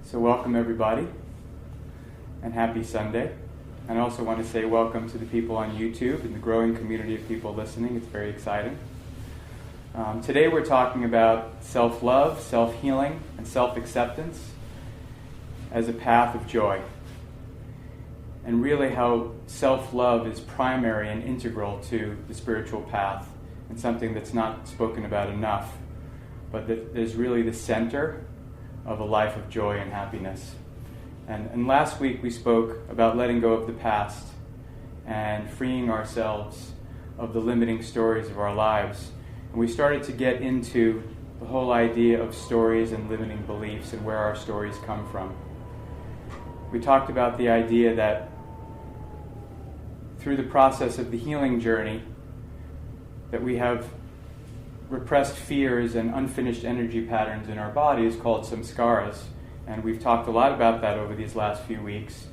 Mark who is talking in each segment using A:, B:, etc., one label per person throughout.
A: So welcome everybody, and happy Sunday. And I also want to say welcome to the people on YouTube and the growing community of people listening. It's very exciting. Today we're talking about self-love, self-healing, and self-acceptance as a path of joy. And really how self-love is primary and integral to the spiritual path, and something that's not spoken about enough, but that is really the center of a life of joy and happiness. And last week we spoke about letting go of the past and freeing ourselves of the limiting stories of our lives. And we started to get into the whole idea of stories and limiting beliefs and where our stories come from. We talked about the idea that through the process of the healing journey, that we have repressed fears and unfinished energy patterns in our bodies called samskaras. And we've talked a lot about that over these last few weeks,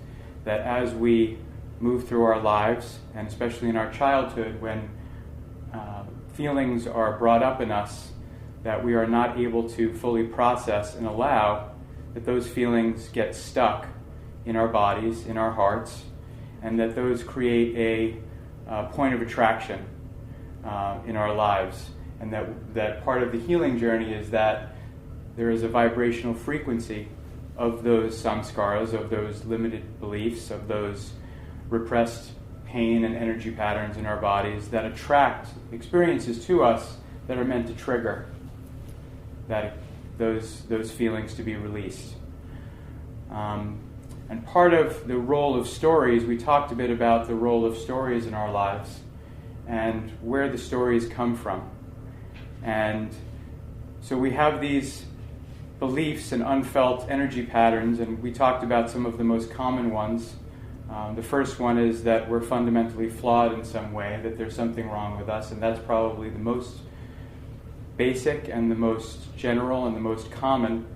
A: that as we move through our lives, and especially in our childhood, when feelings are brought up in us that we are not able to fully process and allow, that those feelings get stuck in our bodies, in our hearts, and that those create a point of attraction in our lives. And that part of the healing journey is that there is a vibrational frequency of those samskaras, of those limited beliefs, of those repressed pain and energy patterns in our bodies that attract experiences to us that are meant to trigger those feelings to be released. And part of the role of stories, we talked a bit about the role of stories in our lives and where the stories come from. And so we have these beliefs and unfelt energy patterns, and we talked about some of the most common ones. The first one is that we're fundamentally flawed in some way, that there's something wrong with us, and that's probably the most basic and the most general and the most common,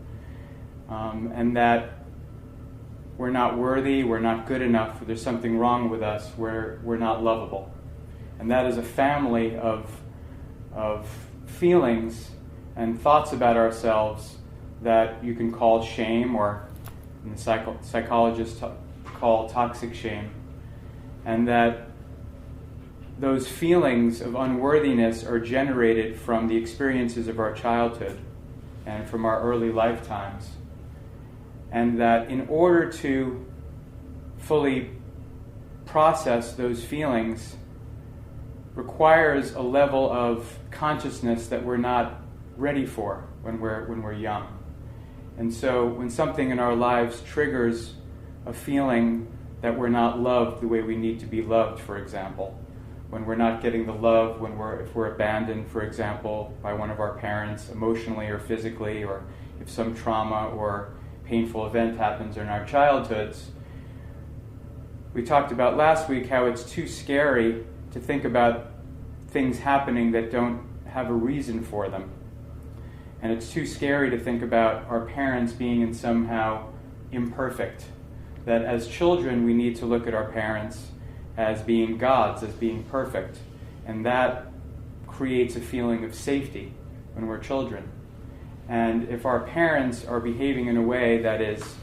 A: and that we're not worthy, we're not good enough, there's something wrong with us, we're not lovable. And that is a family of feelings and thoughts about ourselves that you can call shame, or the psychologists call toxic shame. And that those feelings of unworthiness are generated from the experiences of our childhood and from our early lifetimes. And that in order to fully process those feelings requires a level of consciousness that we're not ready for when we're young. And so when something in our lives triggers a feeling that we're not loved the way we need to be loved, for example, when we're not getting the love, if we're abandoned, for example, by one of our parents emotionally or physically, or if some trauma or painful event happens in our childhoods, we talked about last week how it's too scary to think about things happening that don't have a reason for them. And it's too scary to think about our parents being somehow imperfect. That as children we need to look at our parents as being gods, as being perfect. And that creates a feeling of safety when we're children. And if our parents are behaving in a way that is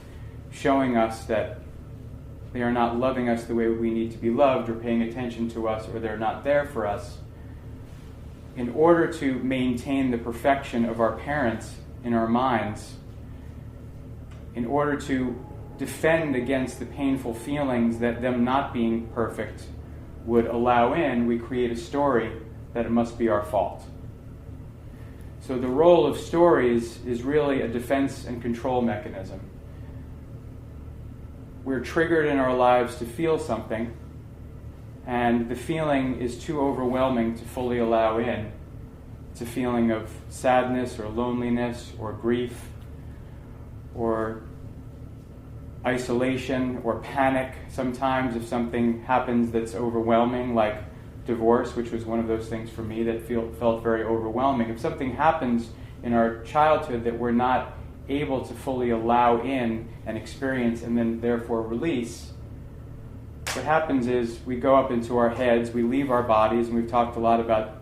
A: showing us that they are not loving us the way we need to be loved, or paying attention to us, or they're not there for us, in order to maintain the perfection of our parents in our minds, in order to defend against the painful feelings that them not being perfect would allow in, we create a story that it must be our fault. So the role of stories is really a defense and control mechanism. We're triggered in our lives to feel something, and the feeling is too overwhelming to fully allow in. It's a feeling of sadness or loneliness or grief or isolation or panic. Sometimes if something happens that's overwhelming, like divorce, which was one of those things for me that felt very overwhelming. If something happens in our childhood that we're not able to fully allow in and experience and then therefore release, what happens is we go up into our heads, we leave our bodies, and we've talked a lot about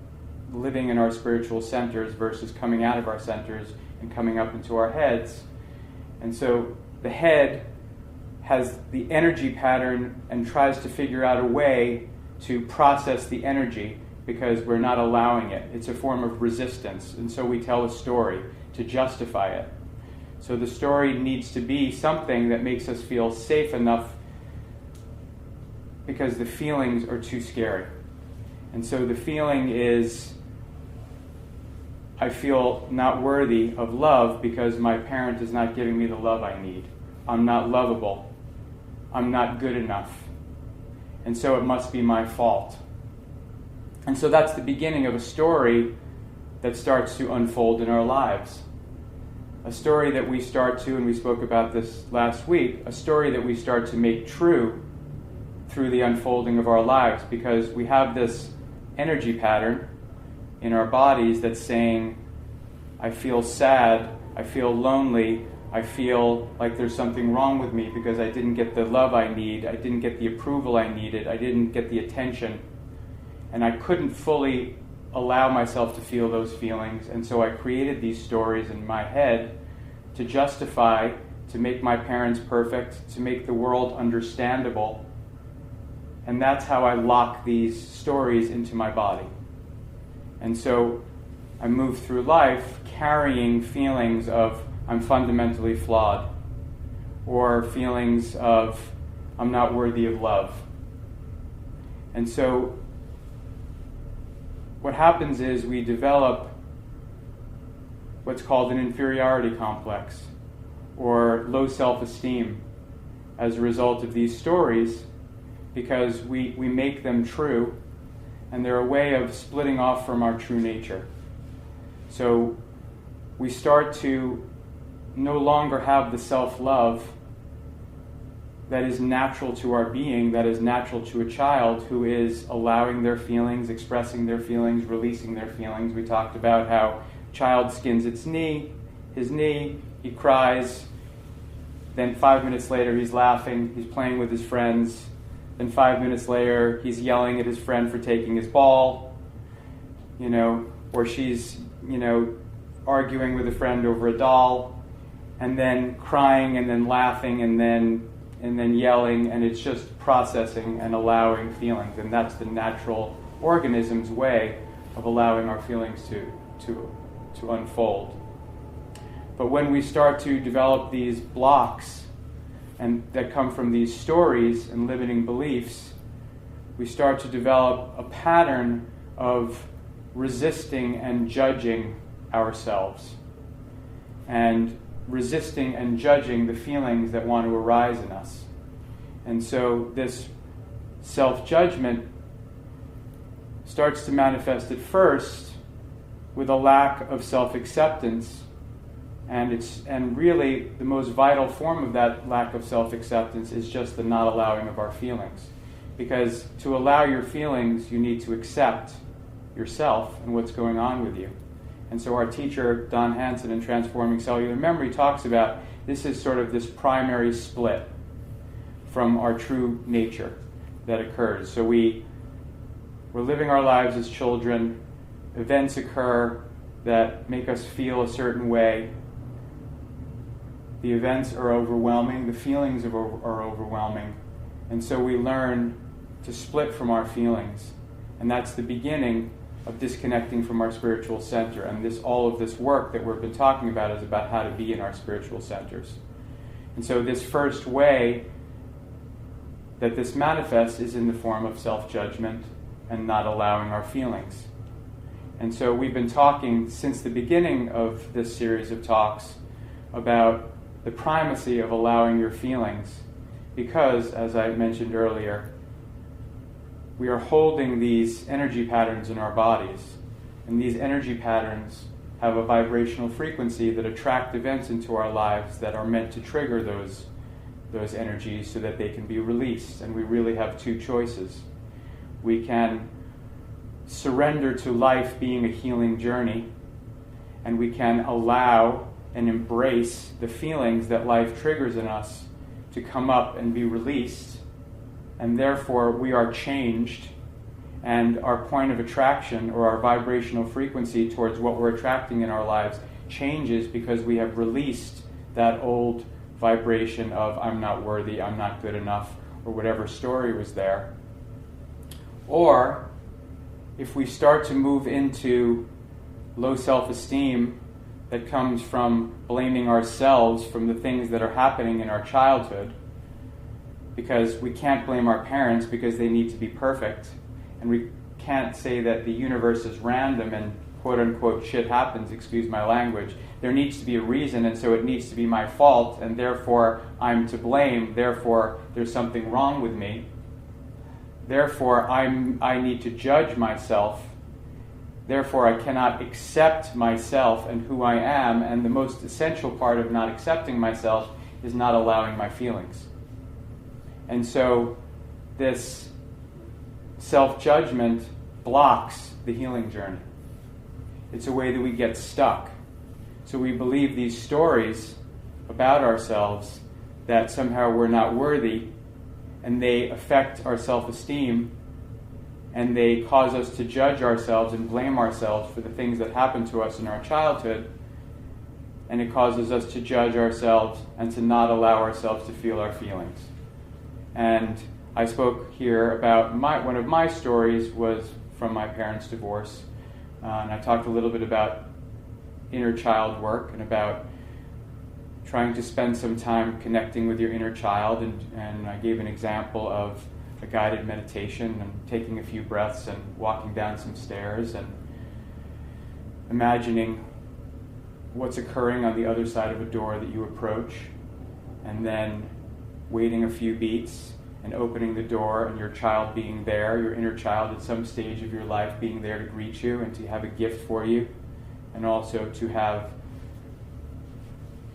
A: living in our spiritual centers versus coming out of our centers and coming up into our heads. And so the head has the energy pattern and tries to figure out a way to process the energy because we're not allowing it. It's a form of resistance, and so we tell a story to justify it. So the story needs to be something that makes us feel safe enough because the feelings are too scary. And so the feeling is, I feel not worthy of love because my parent is not giving me the love I need. I'm not lovable. I'm not good enough. And so it must be my fault. And so that's the beginning of a story that starts to unfold in our lives. A story that we start to, and we spoke about this last week, a story that we start to make true through the unfolding of our lives, because we have this energy pattern in our bodies that's saying, I feel sad, I feel lonely, I feel like there's something wrong with me because I didn't get the love I need, I didn't get the approval I needed, I didn't get the attention, and I couldn't fully allow myself to feel those feelings, and so I created these stories in my head to justify, to make my parents perfect, to make the world understandable, and that's how I lock these stories into my body. And so I move through life carrying feelings of I'm fundamentally flawed, or feelings of I'm not worthy of love. And so what happens is we develop what's called an inferiority complex or low self-esteem as a result of these stories, because we make them true, and they're a way of splitting off from our true nature. So we start to no longer have the self-love that is natural to our being, that is natural to a child who is allowing their feelings, expressing their feelings, releasing their feelings. We talked about how child skins his knee, he cries, then 5 minutes later he's laughing, he's playing with his friends, then 5 minutes later he's yelling at his friend for taking his ball, or she's, arguing with a friend over a doll, and then crying, and then laughing, and then yelling, and it's just processing and allowing feelings. And that's the natural organism's way of allowing our feelings to unfold. But when we start to develop these blocks and that come from these stories and limiting beliefs, we start to develop a pattern of resisting and judging ourselves, and resisting and judging the feelings that want to arise in us. And so this self-judgment starts to manifest at first with a lack of self-acceptance, and really the most vital form of that lack of self-acceptance is just the not allowing of our feelings. Because to allow your feelings, you need to accept yourself and what's going on with you. And so our teacher, Don Hansen, in Transforming Cellular Memory, talks about this is sort of this primary split from our true nature that occurs. So we're living our lives as children, events occur that make us feel a certain way. The events are overwhelming, the feelings are overwhelming, and so we learn to split from our feelings. And that's the beginning of disconnecting from our spiritual center. And all of this work that we've been talking about is about how to be in our spiritual centers. And so this first way that this manifests is in the form of self-judgment and not allowing our feelings. And so we've been talking since the beginning of this series of talks about the primacy of allowing your feelings, because, as I mentioned earlier, we are holding these energy patterns in our bodies, and these energy patterns have a vibrational frequency that attract events into our lives that are meant to trigger those energies so that they can be released. And we really have two choices. We can surrender to life being a healing journey, and we can allow and embrace the feelings that life triggers in us to come up and be released, and therefore we are changed, and our point of attraction or our vibrational frequency towards what we're attracting in our lives changes because we have released that old vibration of I'm not worthy, I'm not good enough, or whatever story was there. Or if we start to move into low self-esteem that comes from blaming ourselves from the things that are happening in our childhood, because we can't blame our parents because they need to be perfect, and we can't say that the universe is random and quote-unquote shit happens, excuse my language. There needs to be a reason, and so it needs to be my fault, and therefore I'm to blame, therefore there's something wrong with me. Therefore I need to judge myself. Therefore I cannot accept myself and who I am, and the most essential part of not accepting myself is not allowing my feelings. And so this self-judgment blocks the healing journey. It's a way that we get stuck. So we believe these stories about ourselves that somehow we're not worthy, and they affect our self-esteem, and they cause us to judge ourselves and blame ourselves for the things that happened to us in our childhood, and it causes us to judge ourselves and to not allow ourselves to feel our feelings. And I spoke here about one of my stories was from my parents' divorce, and I talked a little bit about inner child work and about trying to spend some time connecting with your inner child, and I gave an example of a guided meditation and taking a few breaths and walking down some stairs and imagining what's occurring on the other side of a door that you approach, and then waiting a few beats and opening the door and your child being there, your inner child at some stage of your life being there to greet you and to have a gift for you, and also to have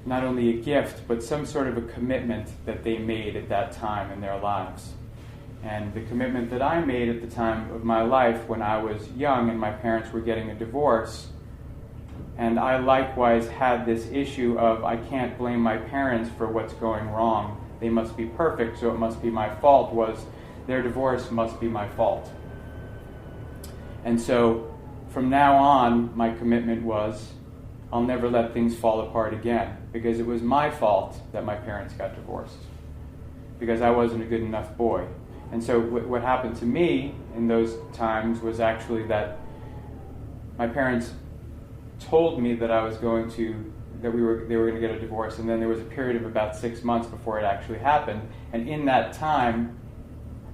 A: not only a gift but some sort of a commitment that they made at that time in their lives. And the commitment that I made at the time of my life when I was young and my parents were getting a divorce, and I likewise had this issue of I can't blame my parents for what's going wrong. They must be perfect, so it must be my fault, was their divorce must be my fault. And so from now on, my commitment was I'll never let things fall apart again, because it was my fault that my parents got divorced, because I wasn't a good enough boy. And so what happened to me in those times was actually that my parents told me that they were going to get a divorce, and then there was a period of about 6 months before it actually happened. And in that time,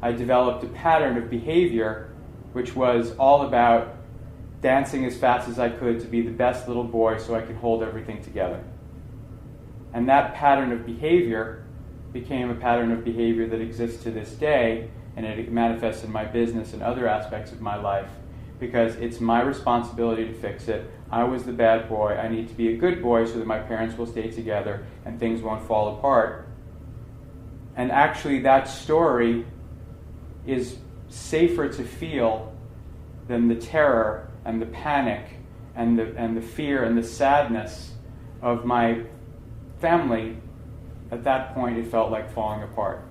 A: I developed a pattern of behavior which was all about dancing as fast as I could to be the best little boy so I could hold everything together. And that pattern of behavior became a pattern of behavior that exists to this day, and it manifests in my business and other aspects of my life, because it's my responsibility to fix it. I was the bad boy. I need to be a good boy so that my parents will stay together and things won't fall apart. And actually that story is safer to feel than the terror and the panic and the fear and the sadness of my family. At that point, it felt like falling apart.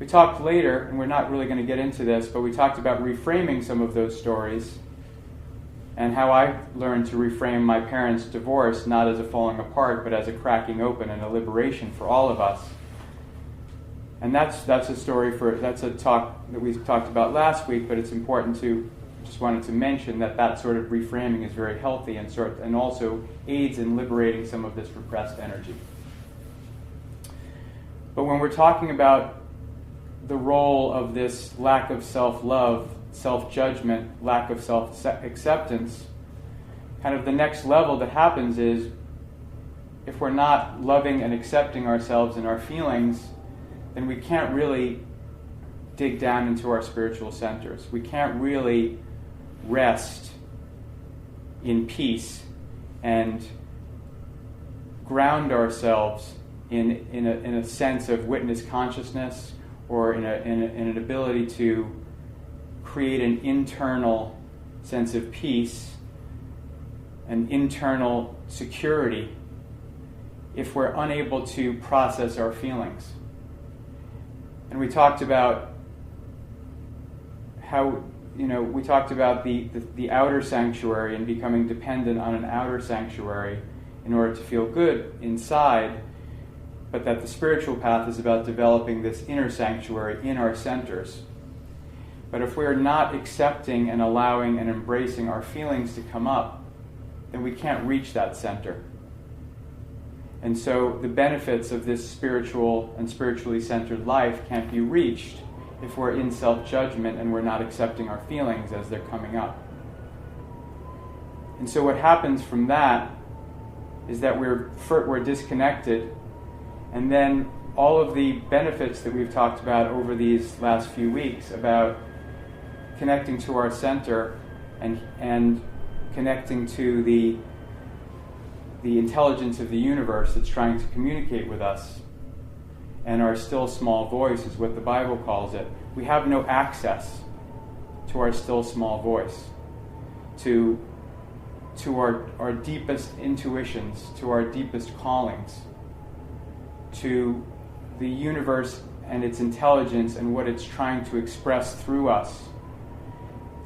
A: We talked later, and we're not really going to get into this, but we talked about reframing some of those stories and how I learned to reframe my parents' divorce not as a falling apart, but as a cracking open and a liberation for all of us. And that's a talk that we talked about last week, but it's important to, just wanted to mention that sort of reframing is very healthy and also aids in liberating some of this repressed energy. But when we're talking about the role of this lack of self-love, self-judgment, lack of self-acceptance, kind of the next level that happens is if we're not loving and accepting ourselves and our feelings, then we can't really dig down into our spiritual centers. We can't really rest in peace and ground ourselves in a sense of witness consciousness, or in an ability to create an internal sense of peace, an internal security, if we're unable to process our feelings. And we talked about how, we talked about the outer sanctuary and becoming dependent on an outer sanctuary in order to feel good inside. but that the spiritual path is about developing this inner sanctuary in our centers. But if we're not accepting and allowing and embracing our feelings to come up, then we can't reach that center. And so the benefits of this spiritual and spiritually centered life can't be reached if we're in self-judgment and we're not accepting our feelings as they're coming up. And so what happens from that is that we're disconnected, and then all of the benefits that we've talked about over these last few weeks about connecting to our center and connecting to the intelligence of the universe that's trying to communicate with us, and our still small voice is what the Bible calls it. We have no access to our still small voice, to our deepest intuitions, to our deepest callings, to the universe and its intelligence and what it's trying to express through us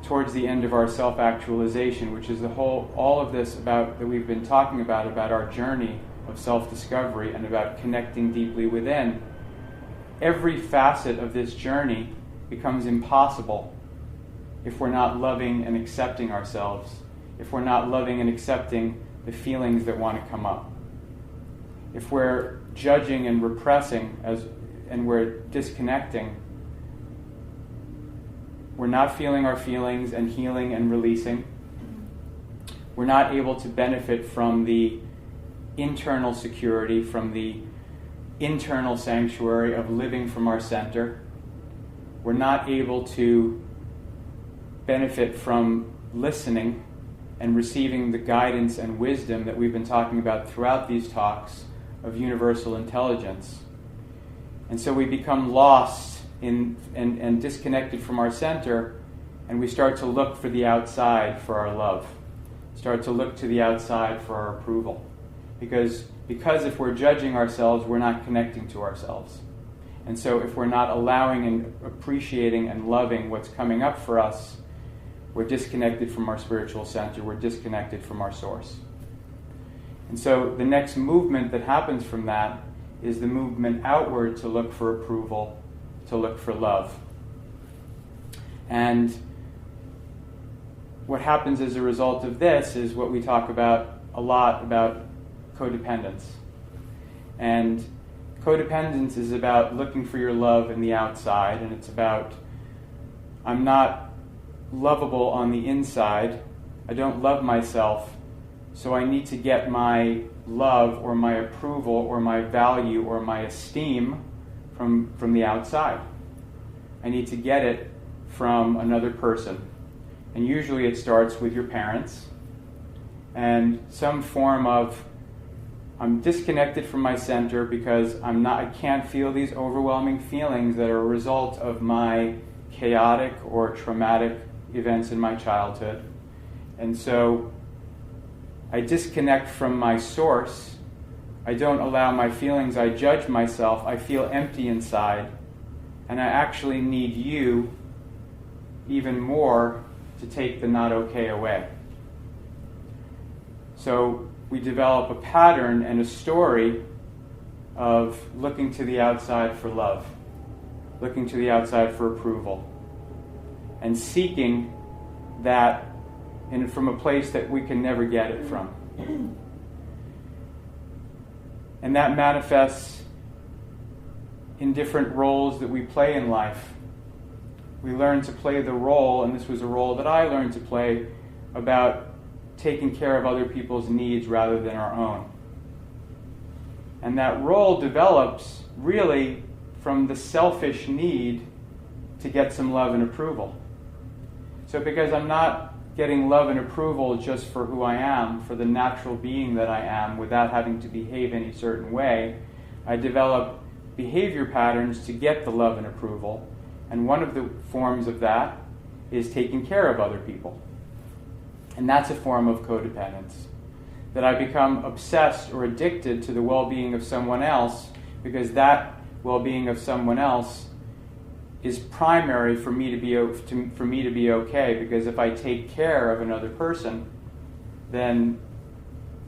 A: towards the end of our self-actualization, which is all of this about that we've been talking about our journey of self-discovery and about connecting deeply within. Every facet of this journey becomes impossible if we're not loving and accepting ourselves, if we're not loving and accepting the feelings that want to come up. If we're judging and repressing and we're disconnecting, we're not feeling our feelings and healing and releasing. We're not able to benefit from the internal security, from the internal sanctuary of living from our center. We're not able to benefit from listening and receiving the guidance and wisdom that we've been talking about throughout these talks of universal intelligence. And so we become lost and disconnected from our center, and we start to look for the outside for our love, start to look to the outside for our approval. Because if we're judging ourselves, we're not connecting to ourselves. And so if we're not allowing and appreciating and loving what's coming up for us, we're disconnected from our spiritual center, we're disconnected from our source. And so the next movement that happens from that is the movement outward to look for approval, to look for love. And what happens as a result of this is what we talk about a lot about codependence. And codependence is about looking for your love in the outside, and it's about, I'm not lovable on the inside, I don't love myself, so I need to get my love or my approval or my value or my esteem from the outside. I need to get it from another person. And usually it starts with your parents and some form of, I'm disconnected from my center because I can't feel these overwhelming feelings that are a result of my chaotic or traumatic events in my childhood. And so I disconnect from my source. I don't allow my feelings, I judge myself, I feel empty inside, and I actually need you even more to take the not okay away. So we develop a pattern and a story of looking to the outside for love, looking to the outside for approval, and seeking that from a place that we can never get it from. And that manifests in different roles that we play in life. We learn to play the role, and this was a role that I learned to play, about taking care of other people's needs rather than our own. And that role develops really from the selfish need to get some love and approval. So because I'm not getting love and approval just for who I am, for the natural being that I am, without having to behave any certain way, I develop behavior patterns to get the love and approval. And one of the forms of that is taking care of other people. And that's a form of codependence. That I become obsessed or addicted to the well-being of someone else because that well-being of someone else is primary for me to be okay, because if I take care of another person, then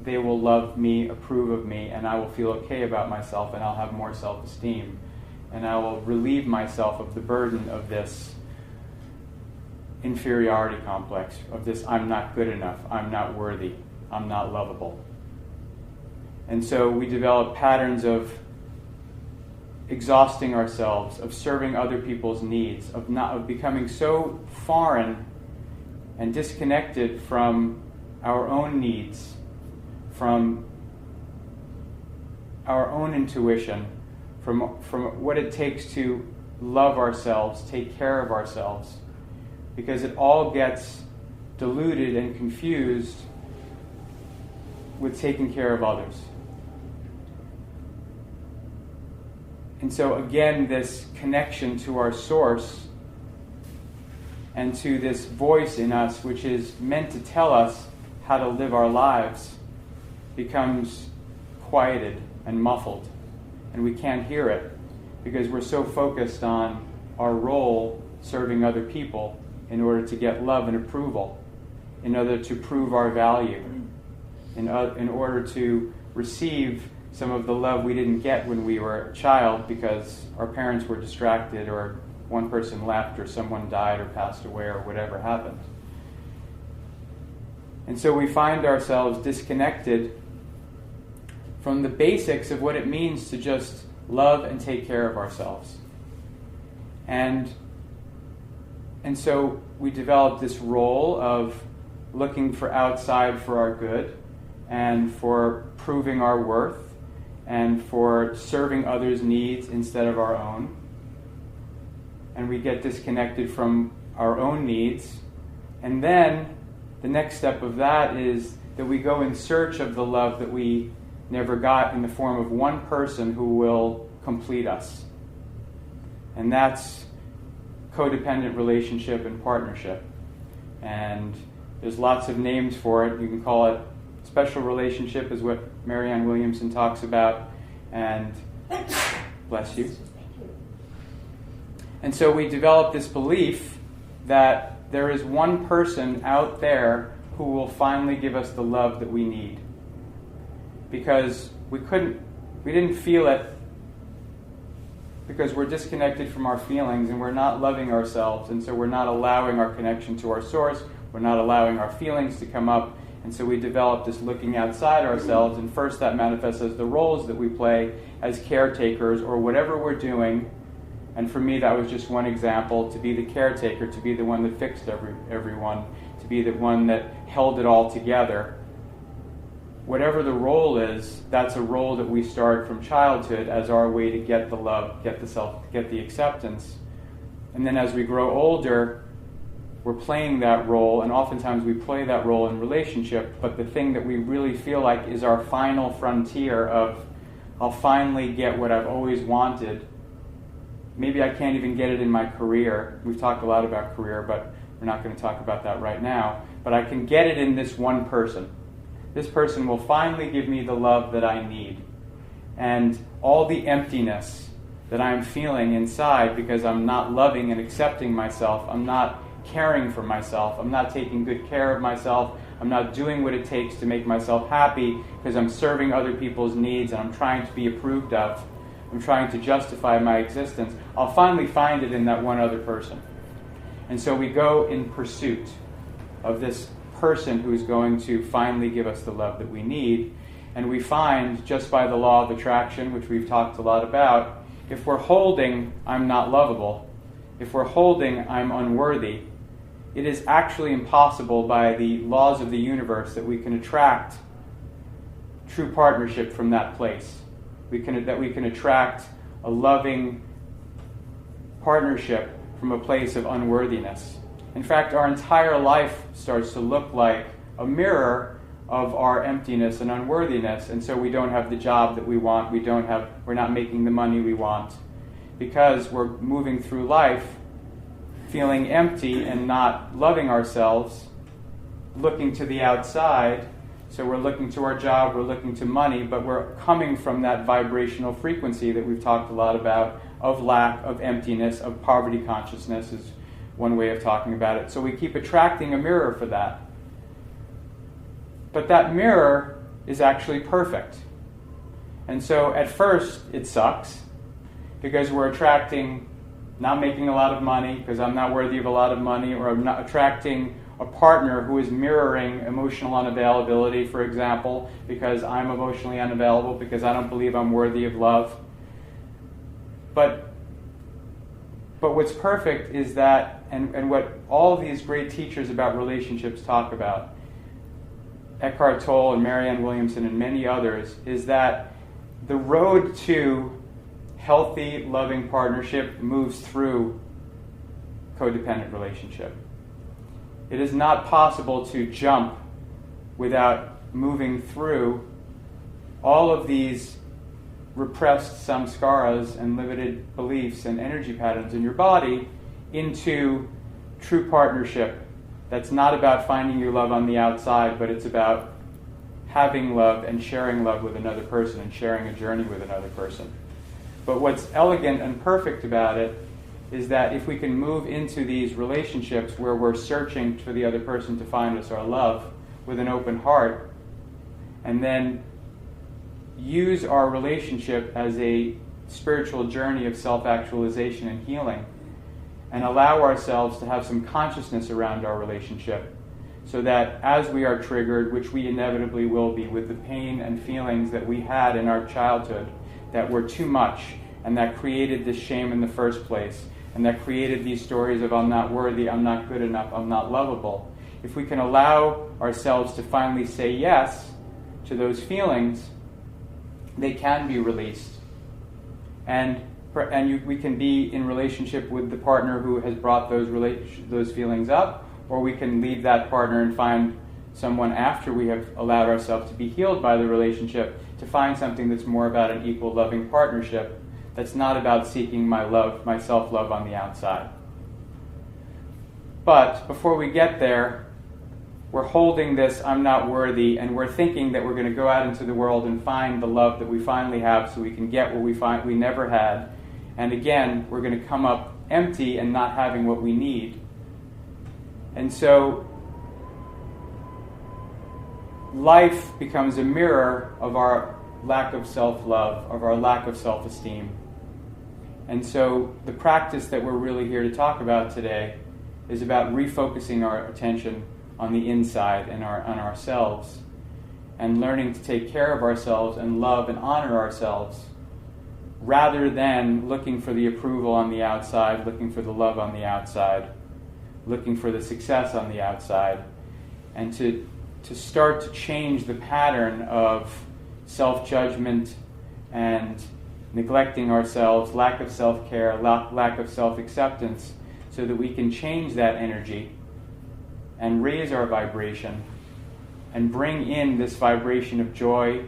A: they will love me, approve of me, and I will feel okay about myself, and I'll have more self-esteem. And I will relieve myself of the burden of this inferiority complex, of this I'm not good enough, I'm not worthy, I'm not lovable. And so we develop patterns of exhausting ourselves, of serving other people's needs, of becoming so foreign and disconnected from our own needs, from our own intuition, from what it takes to love ourselves, take care of ourselves, because it all gets diluted and confused with taking care of others. And so again, this connection to our source and to this voice in us, which is meant to tell us how to live our lives, becomes quieted and muffled. And we can't hear it because we're so focused on our role serving other people in order to get love and approval, in order to prove our value, in order to receive some of the love we didn't get when we were a child because our parents were distracted, or one person left, or someone died or passed away, or whatever happened. And so we find ourselves disconnected from the basics of what it means to just love and take care of ourselves. And so we develop this role of looking for outside for our good, and for proving our worth, and for serving others' needs instead of our own. And we get disconnected from our own needs. And then the next step of that is that we go in search of the love that we never got in the form of one person who will complete us. And that's codependent relationship and partnership. And there's lots of names for it. You can call it special relationship, is what Marianne Williamson talks about. And bless you. And so we develop this belief that there is one person out there who will finally give us the love that we need. Because we didn't feel it, because we're disconnected from our feelings and we're not loving ourselves, and so we're not allowing our connection to our source, we're not allowing our feelings to come up, and so we develop this looking outside ourselves, and first that manifests as the roles that we play as caretakers or whatever we're doing. And for me, that was just one example, to be the caretaker, to be the one that fixed everyone, to be the one that held it all together. Whatever the role is, that's a role that we start from childhood as our way to get the love, get the acceptance. And then as we grow older, we're playing that role, and oftentimes we play that role in relationship, but the thing that we really feel like is our final frontier of, I'll finally get what I've always wanted. Maybe I can't even get it in my career. We've talked a lot about career, but we're not going to talk about that right now. But I can get it in this one person. This person will finally give me the love that I need. And all the emptiness that I'm feeling inside because I'm not loving and accepting myself, I'm not caring for myself, I'm not taking good care of myself, I'm not doing what it takes to make myself happy because I'm serving other people's needs and I'm trying to be approved of, I'm trying to justify my existence, I'll finally find it in that one other person. And so we go in pursuit of this person who is going to finally give us the love that we need. And we find, just by the law of attraction, which we've talked a lot about, if we're holding, I'm not lovable, if we're holding, I'm unworthy, it is actually impossible by the laws of the universe that we can attract true partnership from that place. That we can attract a loving partnership from a place of unworthiness. In fact, our entire life starts to look like a mirror of our emptiness and unworthiness, and so we don't have the job that we want, we're not making the money we want, because we're moving through life feeling empty and not loving ourselves, looking to the outside. So we're looking to our job, we're looking to money, but we're coming from that vibrational frequency that we've talked a lot about, of lack, of emptiness, of poverty consciousness is one way of talking about it. So we keep attracting a mirror for that. But that mirror is actually perfect. And so at first it sucks because we're not making a lot of money because I'm not worthy of a lot of money, or I'm not attracting a partner who is mirroring emotional unavailability, for example, because I'm emotionally unavailable because I don't believe I'm worthy of love. But what's perfect is that, and what all of these great teachers about relationships talk about, Eckhart Tolle and Marianne Williamson and many others, is that the road to healthy, loving partnership moves through codependent relationship. It is not possible to jump without moving through all of these repressed samskaras and limited beliefs and energy patterns in your body into true partnership. That's not about finding your love on the outside, but it's about having love and sharing love with another person and sharing a journey with another person. But what's elegant and perfect about it is that if we can move into these relationships where we're searching for the other person to find us our love with an open heart, and then use our relationship as a spiritual journey of self-actualization and healing, and allow ourselves to have some consciousness around our relationship, so that as we are triggered, which we inevitably will be, with the pain and feelings that we had in our childhood that were too much and that created this shame in the first place, and that created these stories of I'm not worthy, I'm not good enough, I'm not lovable. If we can allow ourselves to finally say yes to those feelings, they can be released. And we can be in relationship with the partner who has brought those feelings up, or we can leave that partner and find someone after we have allowed ourselves to be healed by the relationship, to find something that's more about an equal loving partnership, that's not about seeking my self-love on the outside. But before we get there, we're holding this I'm not worthy, and we're thinking that we're going to go out into the world and find the love that we finally have so we can get what we never had. And again, we're going to come up empty and not having what we need. And so life becomes a mirror of our lack of self-love, of our lack of self-esteem. And so the practice that we're really here to talk about today is about refocusing our attention on the inside and on ourselves, and learning to take care of ourselves and love and honor ourselves, rather than looking for the approval on the outside, looking for the love on the outside, looking for the success on the outside, and to start to change the pattern of self-judgment and neglecting ourselves, lack of self-care, lack of self-acceptance, so that we can change that energy and raise our vibration and bring in this vibration of joy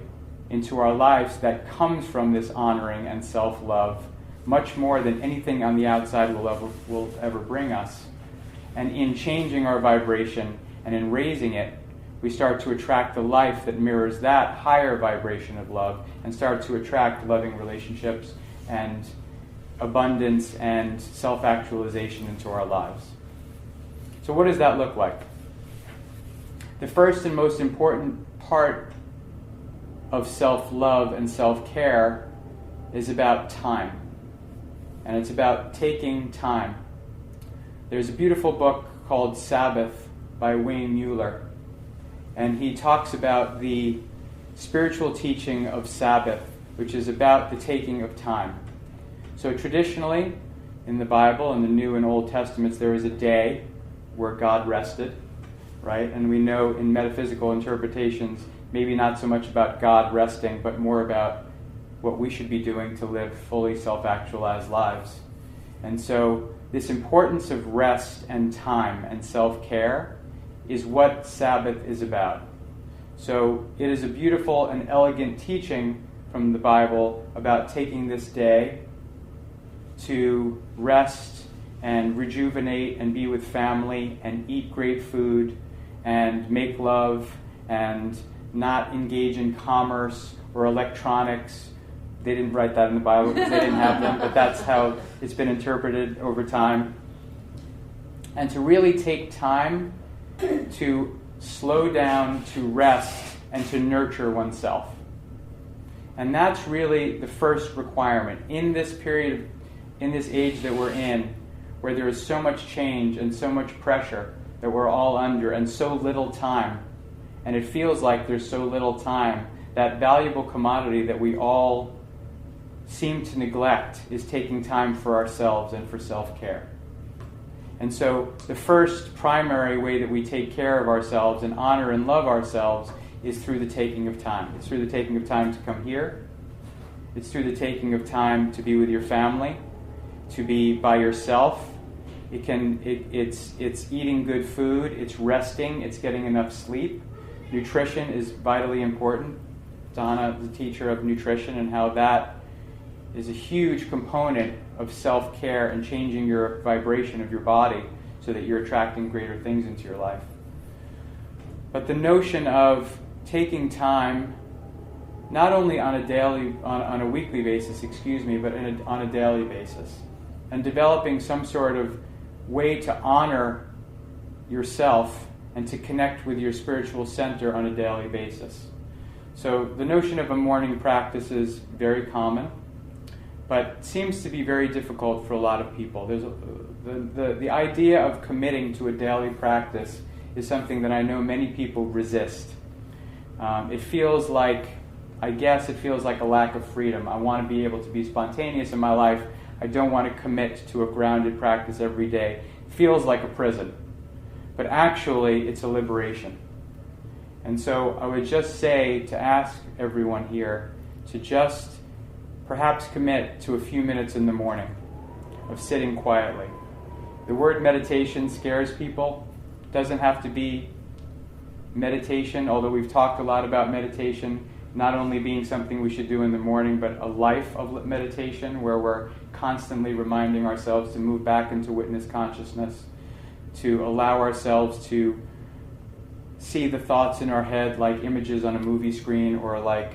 A: into our lives that comes from this honoring and self-love, much more than anything on the outside will ever bring us. And in changing our vibration and in raising it, we start to attract the life that mirrors that higher vibration of love, and start to attract loving relationships and abundance and self-actualization into our lives. So what does that look like? The first and most important part of self-love and self-care is about time. And it's about taking time. There's a beautiful book called Sabbath by Wayne Mueller. And he talks about the spiritual teaching of Sabbath, which is about the taking of time. So traditionally, in the Bible, in the New and Old Testaments, there is a day where God rested, right? And we know in metaphysical interpretations, maybe not so much about God resting, but more about what we should be doing to live fully self-actualized lives. And so this importance of rest and time and self-care is what Sabbath is about. So it is a beautiful and elegant teaching from the Bible about taking this day to rest and rejuvenate and be with family and eat great food and make love and not engage in commerce or electronics. They didn't write that in the Bible because they didn't have them, but that's how it's been interpreted over time. And to really take time to slow down, to rest, and to nurture oneself. And that's really the first requirement. In this period, in this age that we're in, where there is so much change and so much pressure that we're all under and so little time, and it feels like there's so little time, that valuable commodity that we all seem to neglect is taking time for ourselves and for self-care. And so the first primary way that we take care of ourselves and honor and love ourselves is through the taking of time. It's through the taking of time to come here. It's through the taking of time to be with your family, to be by yourself. It's eating good food, it's resting, it's getting enough sleep. Nutrition is vitally important. Donna is a teacher of nutrition and how that is a huge component of self-care and changing your vibration of your body so that you're attracting greater things into your life. But the notion of taking time, not only on a weekly basis, but on a daily basis, and developing some sort of way to honor yourself and to connect with your spiritual center on a daily basis. So the notion of a morning practice is very common, but seems to be very difficult for a lot of people. The idea of committing to a daily practice is something that I know many people resist. It feels like a lack of freedom. I want to be able to be spontaneous in my life. I don't want to commit to a grounded practice every day. It feels like a prison. But actually, it's a liberation. And so I would just say to ask everyone here to just perhaps commit to a few minutes in the morning of sitting quietly. The word meditation scares people. It doesn't have to be meditation, although we've talked a lot about meditation not only being something we should do in the morning, but a life of meditation where we're constantly reminding ourselves to move back into witness consciousness, to allow ourselves to see the thoughts in our head like images on a movie screen or like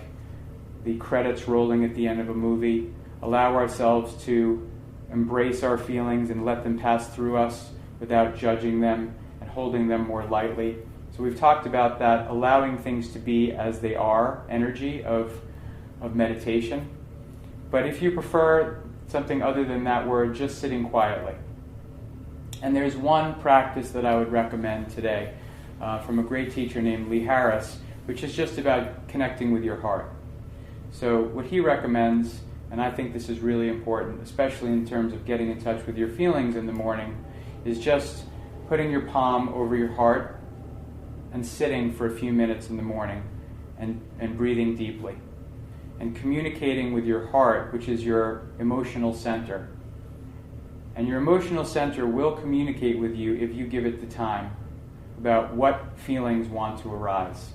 A: the credits rolling at the end of a movie, allow ourselves to embrace our feelings and let them pass through us without judging them and holding them more lightly. So we've talked about that, allowing things to be as they are, energy of meditation. But if you prefer something other than that word, just sitting quietly. And there's one practice that I would recommend today from a great teacher named Lee Harris, which is just about connecting with your heart. So what he recommends, and I think this is really important, especially in terms of getting in touch with your feelings in the morning, is just putting your palm over your heart and sitting for a few minutes in the morning and breathing deeply and communicating with your heart, which is your emotional center. And your emotional center will communicate with you if you give it the time about what feelings want to arise.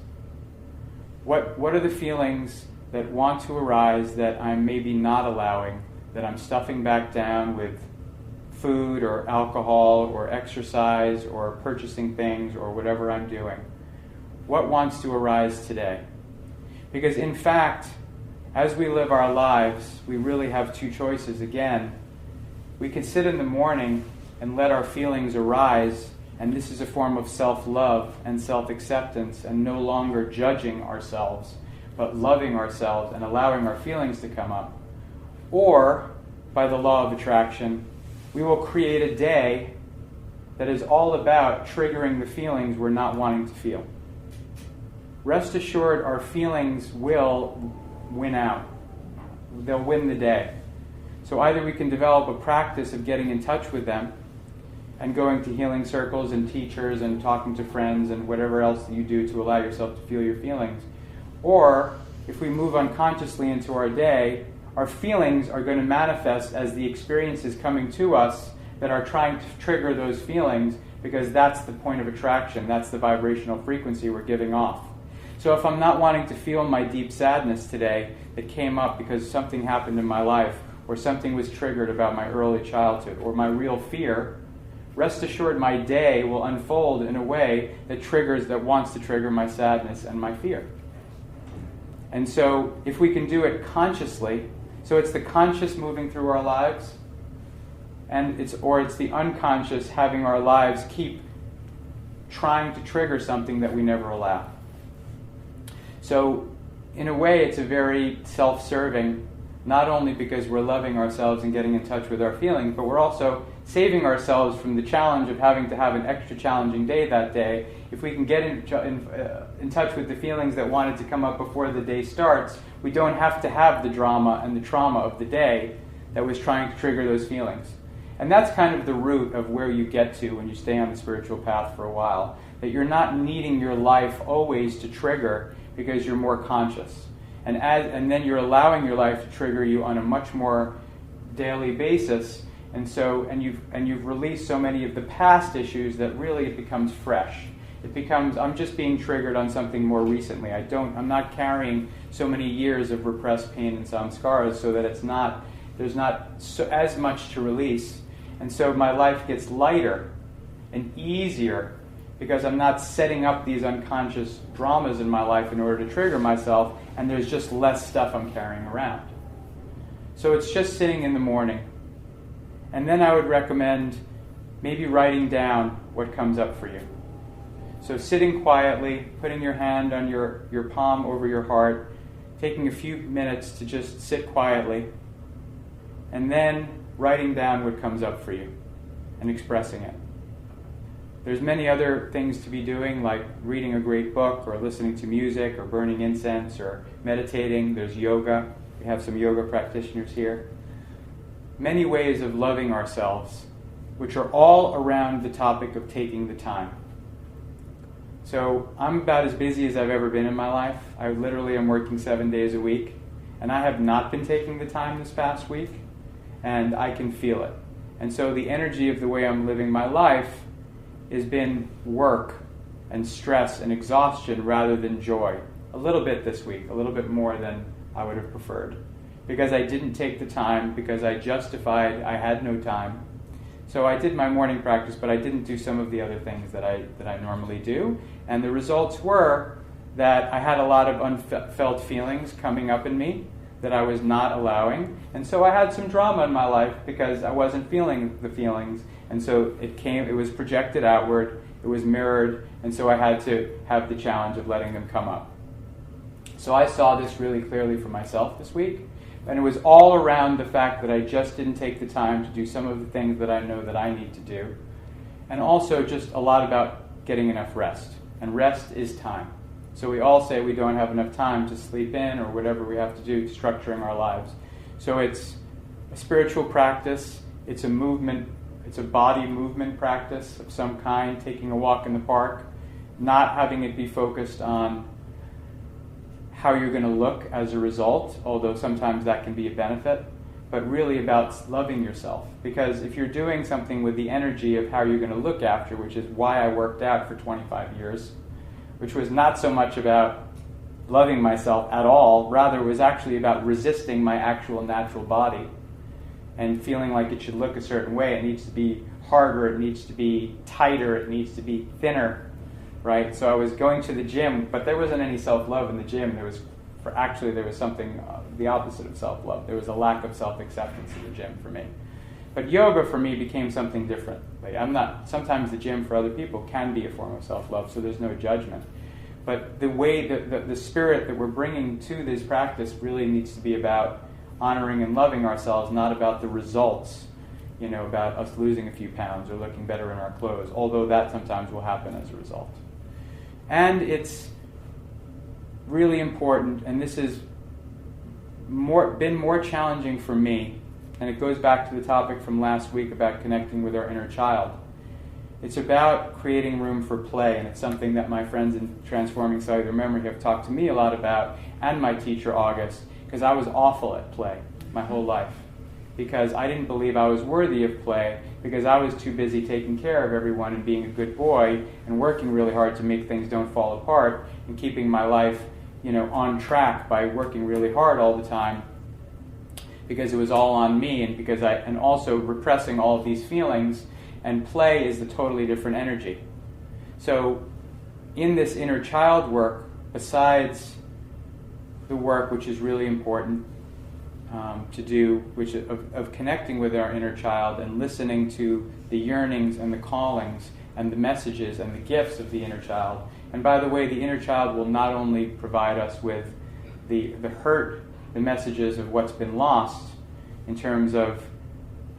A: What are the feelings that want to arise that I'm maybe not allowing, that I'm stuffing back down with food or alcohol or exercise or purchasing things or whatever I'm doing? What wants to arise today? Because in fact, as we live our lives, we really have two choices. Again, we can sit in the morning and let our feelings arise, and this is a form of self-love and self-acceptance and no longer judging ourselves, but loving ourselves and allowing our feelings to come up. Or, by the law of attraction, we will create a day that is all about triggering the feelings we're not wanting to feel. Rest assured, our feelings will win out. They'll win the day. So either we can develop a practice of getting in touch with them and going to healing circles and teachers and talking to friends and whatever else that you do to allow yourself to feel your feelings. Or if we move unconsciously into our day, our feelings are going to manifest as the experiences coming to us that are trying to trigger those feelings, because that's the point of attraction. That's the vibrational frequency we're giving off. So if I'm not wanting to feel my deep sadness today that came up because something happened in my life or something was triggered about my early childhood or my real fear, rest assured my day will unfold in a way that wants to trigger my sadness and my fear. And so if we can do it consciously, so it's the conscious moving through our lives, and it's the unconscious having our lives keep trying to trigger something that we never allow. So in a way, it's a very self-serving, not only because we're loving ourselves and getting in touch with our feelings, but we're also saving ourselves from the challenge of having to have an extra challenging day that day. If we can get in touch with the feelings that wanted to come up before the day starts, we don't have to have the drama and the trauma of the day that was trying to trigger those feelings. And that's kind of the root of where you get to when you stay on the spiritual path for a while, that you're not needing your life always to trigger because you're more conscious. And then you're allowing your life to trigger you on a much more daily basis. And you've released so many of the past issues that really it becomes fresh. It becomes, I'm just being triggered on something more recently. I'm not carrying so many years of repressed pain and some scars, so that there's not as much to release. And so my life gets lighter and easier because I'm not setting up these unconscious dramas in my life in order to trigger myself, and there's just less stuff I'm carrying around. So it's just sitting in the morning. And then I would recommend maybe writing down what comes up for you. So sitting quietly, putting your hand on your palm over your heart, taking a few minutes to just sit quietly, and then writing down what comes up for you and expressing it. There's many other things to be doing, like reading a great book or listening to music or burning incense or meditating. There's yoga. We have some yoga practitioners here. Many ways of loving ourselves, which are all around the topic of taking the time. So I'm about as busy as I've ever been in my life. I literally am working 7 days a week, and I have not been taking the time this past week, and I can feel it. And so the energy of the way I'm living my life has been work and stress and exhaustion rather than joy. A little bit this week, a little bit more than I would have preferred. Because I didn't take the time, because I justified I had no time. So I did my morning practice, but I didn't do some of the other things that I normally do. And the results were that I had a lot of unfelt feelings coming up in me that I was not allowing. And so I had some drama in my life because I wasn't feeling the feelings. And so it was projected outward, it was mirrored, and so I had to have the challenge of letting them come up. So I saw this really clearly for myself this week, and it was all around the fact that I just didn't take the time to do some of the things that I know that I need to do, and also just a lot about getting enough rest. And rest is time. So we all say we don't have enough time to sleep in or whatever we have to do, structuring our lives. So it's a spiritual practice, it's a movement. It's a body movement practice of some kind, taking a walk in the park, not having it be focused on how you're going to look as a result, although sometimes that can be a benefit, but really about loving yourself. Because if you're doing something with the energy of how you're going to look after, which is why I worked out for 25 years, which was not so much about loving myself at all, rather it was actually about resisting my actual natural body and feeling like it should look a certain way. It needs to be harder, it needs to be tighter, it needs to be thinner, right? So I was going to the gym, but there wasn't any self-love in the gym. There was something the opposite of self-love. There was a lack of self-acceptance in the gym for me. But yoga for me became something different. Sometimes the gym for other people can be a form of self-love, so there's no judgment. But the way, the spirit that we're bringing to this practice really needs to be about honoring and loving ourselves, not about the results, about us losing a few pounds or looking better in our clothes, although that sometimes will happen as a result. And it's really important, and this has been more challenging for me, and it goes back to the topic from last week about connecting with our inner child. It's about creating room for play, and it's something that my friends in Transforming Cellular Memory have talked to me a lot about, and my teacher, August, because I was awful at play my whole life. Because I didn't believe I was worthy of play, because I was too busy taking care of everyone and being a good boy and working really hard to make things don't fall apart and keeping my life, on track by working really hard all the time, because it was all on me, and also repressing all of these feelings. And play is a totally different energy. So in this inner child work, besides the work which is really important to do, which of connecting with our inner child and listening to the yearnings and the callings and the messages and the gifts of the inner child, And by the way, the inner child will not only provide us with the hurt, the messages of what's been lost in terms of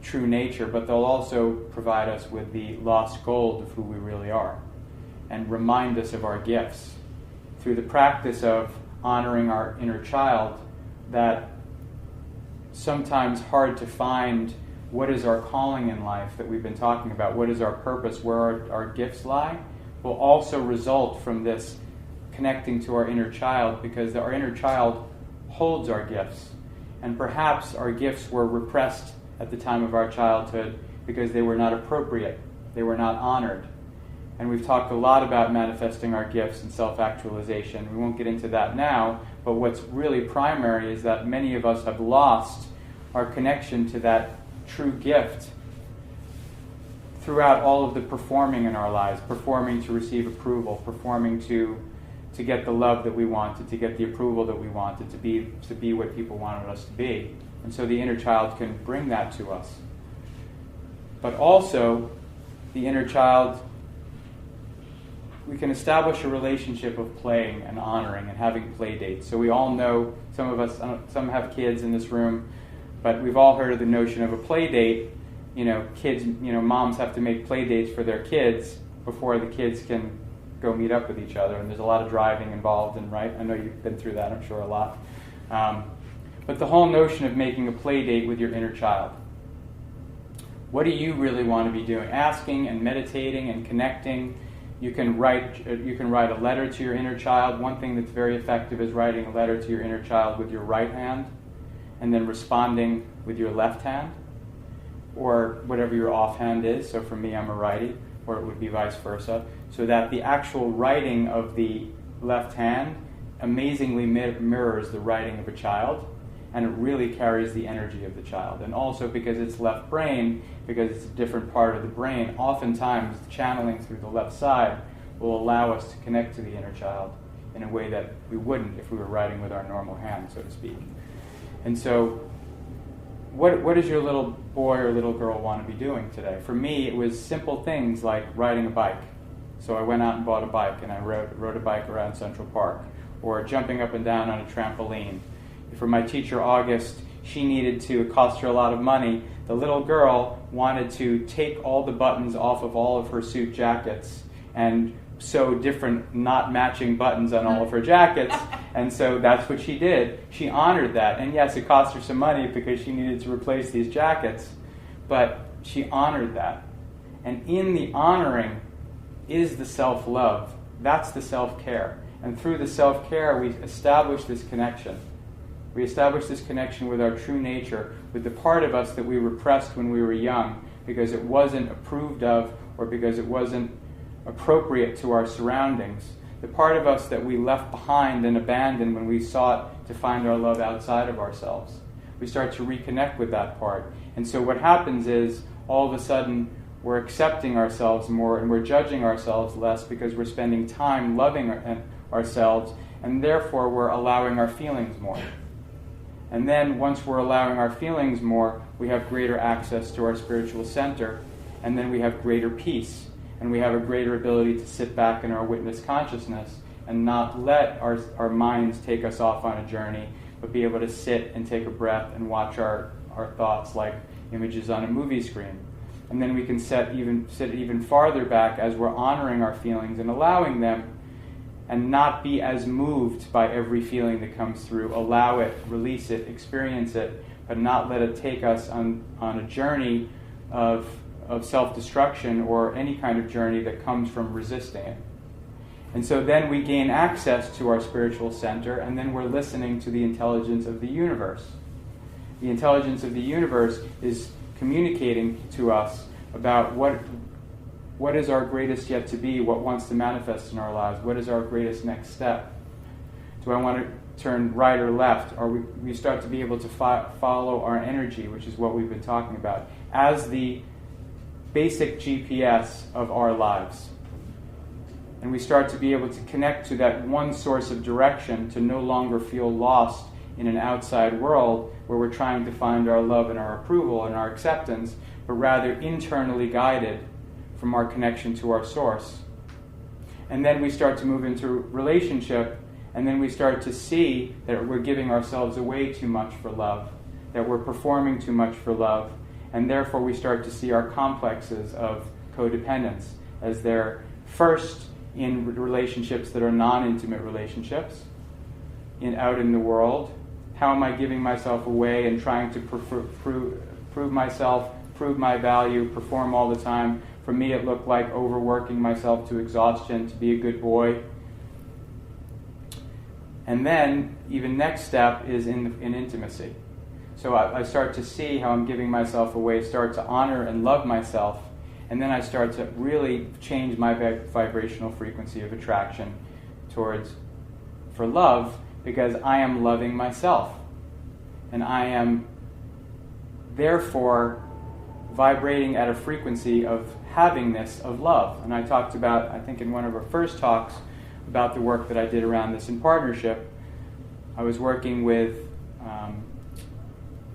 A: true nature, but they'll also provide us with the lost gold of who we really are and remind us of our gifts. Through the practice of honoring our inner child, that sometimes hard to find what is our calling in life that we've been talking about, what is our purpose, where our gifts lie, will also result from this connecting to our inner child, because our inner child holds our gifts. And perhaps our gifts were repressed at the time of our childhood because they were not appropriate, they were not honored. And we've talked a lot about manifesting our gifts and self-actualization. We won't get into that now, but what's really primary is that many of us have lost our connection to that true gift throughout all of the performing in our lives, performing to receive approval, performing to get the love that we wanted, to get the approval that we wanted, to be what people wanted us to be. And so the inner child can bring that to us. But also, the inner child, we can establish a relationship of playing and honoring and having play dates. So we all know, some of us, some have kids in this room, but we've all heard of the notion of a play date. Kids, moms have to make play dates for their kids before the kids can go meet up with each other. And there's a lot of driving involved, and right? I know you've been through that, I'm sure, a lot. But the whole notion of making a play date with your inner child. What do you really want to be doing? Asking and meditating and connecting. You can write a letter to your inner child. One thing that's very effective is writing a letter to your inner child with your right hand and then responding with your left hand, or whatever your offhand is. So for me, I'm a righty, or it would be vice versa. So that the actual writing of the left hand amazingly mirrors the writing of a child, and it really carries the energy of the child. And also because it's left brain, because it's a different part of the brain, oftentimes channeling through the left side will allow us to connect to the inner child in a way that we wouldn't if we were writing with our normal hand, so to speak. And so what does your little boy or little girl want to be doing today? For me, it was simple things like riding a bike. So I went out and bought a bike, and I rode a bike around Central Park, or jumping up and down on a trampoline. For my teacher, August, it cost her a lot of money. The little girl wanted to take all the buttons off of all of her suit jackets and sew different not matching buttons on all of her jackets. And so that's what she did. She honored that. And yes, it cost her some money because she needed to replace these jackets, but she honored that. And in the honoring is the self-love. That's the self-care. And through the self-care, we establish this connection. We establish this connection with our true nature, with the part of us that we repressed when we were young because it wasn't approved of or because it wasn't appropriate to our surroundings. The part of us that we left behind and abandoned when we sought to find our love outside of ourselves. We start to reconnect with that part. And so what happens is, all of a sudden, we're accepting ourselves more and we're judging ourselves less because we're spending time loving ourselves, and therefore we're allowing our feelings more. And then once we're allowing our feelings more, we have greater access to our spiritual center, and then we have greater peace, and we have a greater ability to sit back in our witness consciousness and not let our minds take us off on a journey, but be able to sit and take a breath and watch our thoughts like images on a movie screen. And then we can sit even farther back as we're honoring our feelings and allowing them, and not be as moved by every feeling that comes through. Allow it, release it, experience it, but not let it take us on a journey of self-destruction or any kind of journey that comes from resisting it. And so then we gain access to our spiritual center, and then we're listening to the intelligence of the universe. The intelligence of the universe is communicating to us about what is our greatest yet to be, what wants to manifest in our lives, what is our greatest next step. Do I want to turn right or left? Or we start to be able to follow our energy, which is what we've been talking about, as the basic GPS of our lives. And we start to be able to connect to that one source of direction, to no longer feel lost in an outside world where we're trying to find our love and our approval and our acceptance, but rather internally guided from our connection to our source. And then we start to move into relationship, and then we start to see that we're giving ourselves away too much for love, that we're performing too much for love, and therefore we start to see our complexes of codependence as they're first in relationships that are non-intimate relationships, out in the world. How am I giving myself away and trying to prove myself, prove my value, perform all the time? For me, it looked like overworking myself to exhaustion to be a good boy. And then, even next step is in intimacy. So I start to see how I'm giving myself away, start to honor and love myself, and then I start to really change my vibrational frequency of attraction for love, because I am loving myself. And I am, therefore, vibrating at a frequency of havingness of love. And I talked about, I think in one of our first talks, about the work that I did around this in partnership. I was working with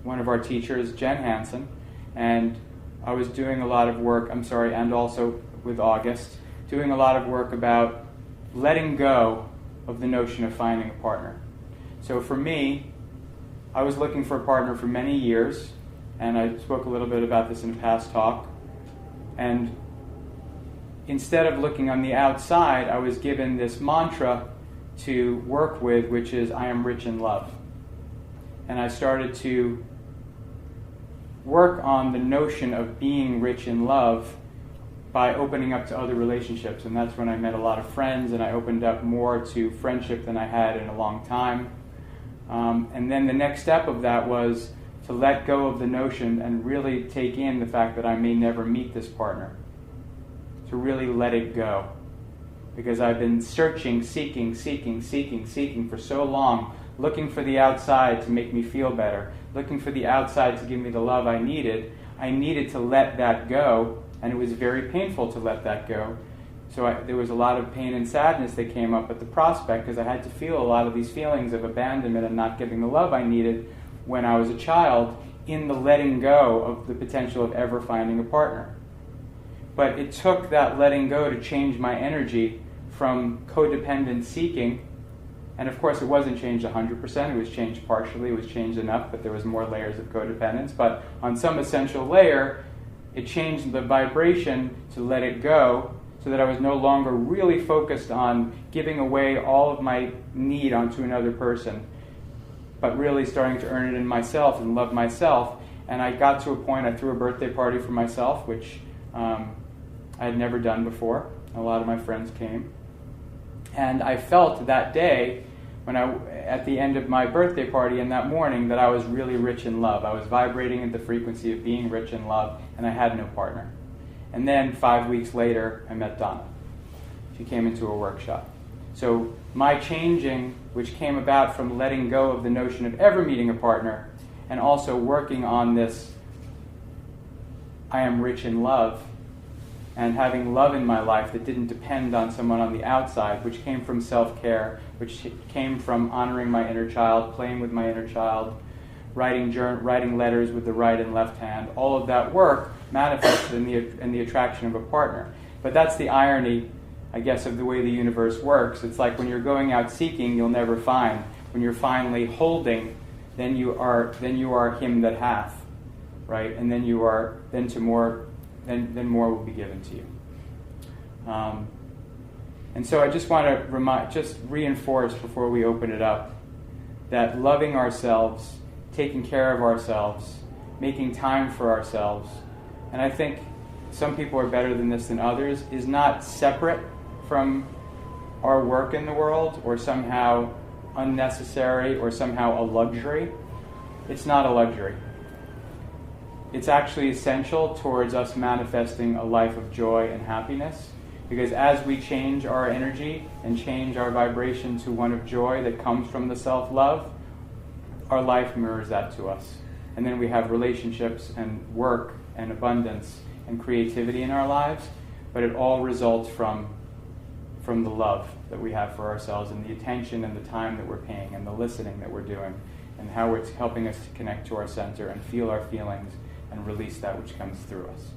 A: one of our teachers, Jen Hansen, and I was doing a lot of work, and also with August, doing a lot of work about letting go of the notion of finding a partner. So for me, I was looking for a partner for many years, and I spoke a little bit about this in a past talk. And instead of looking on the outside, I was given this mantra to work with, which is, I am rich in love. And I started to work on the notion of being rich in love by opening up to other relationships. And that's when I met a lot of friends, and I opened up more to friendship than I had in a long time. And then the next step of that was to let go of the notion and really take in the fact that I may never meet this partner. To really let it go. Because I've been searching, seeking for so long, looking for the outside to make me feel better, looking for the outside to give me the love I needed. I needed to let that go, and it was very painful to let that go. So there was a lot of pain and sadness that came up at the prospect, because I had to feel a lot of these feelings of abandonment and not getting the love I needed when I was a child, in the letting go of the potential of ever finding a partner. But it took that letting go to change my energy from codependent seeking. And of course, it wasn't changed 100%. It was changed partially. It was changed enough, but there was more layers of codependence. But on some essential layer, it changed the vibration to let it go, so that I was no longer really focused on giving away all of my need onto another person, but really starting to earn it in myself and love myself. And I got to a point, I threw a birthday party for myself, which I had never done before. A lot of my friends came. And I felt that day, at the end of my birthday party and that morning, that I was really rich in love. I was vibrating at the frequency of being rich in love, and I had no partner. And then 5 weeks later, I met Donna. She came into a workshop. So my changing, which came about from letting go of the notion of ever meeting a partner, and also working on this, I am rich in love, and having love in my life that didn't depend on someone on the outside, which came from self-care, which came from honoring my inner child, playing with my inner child, writing letters with the right and left hand. All of that work manifested in the attraction of a partner. But that's the irony, I guess, of the way the universe works. It's like when you're going out seeking, you'll never find. When you're finally holding, then you are him that hath, right? And then then more will be given to you. And so I just want to reinforce before we open it up that loving ourselves, taking care of ourselves, making time for ourselves, and I think some people are better than this than others, is not separate from our work in the world or somehow unnecessary or somehow a luxury. It's not a luxury. It's actually essential towards us manifesting a life of joy and happiness, because as we change our energy and change our vibration to one of joy that comes from the self-love, our life mirrors that to us. And then we have relationships and work and abundance and creativity in our lives, but it all results from the love that we have for ourselves, and the attention and the time that we're paying, and the listening that we're doing, and how it's helping us to connect to our center and feel our feelings and release that which comes through us.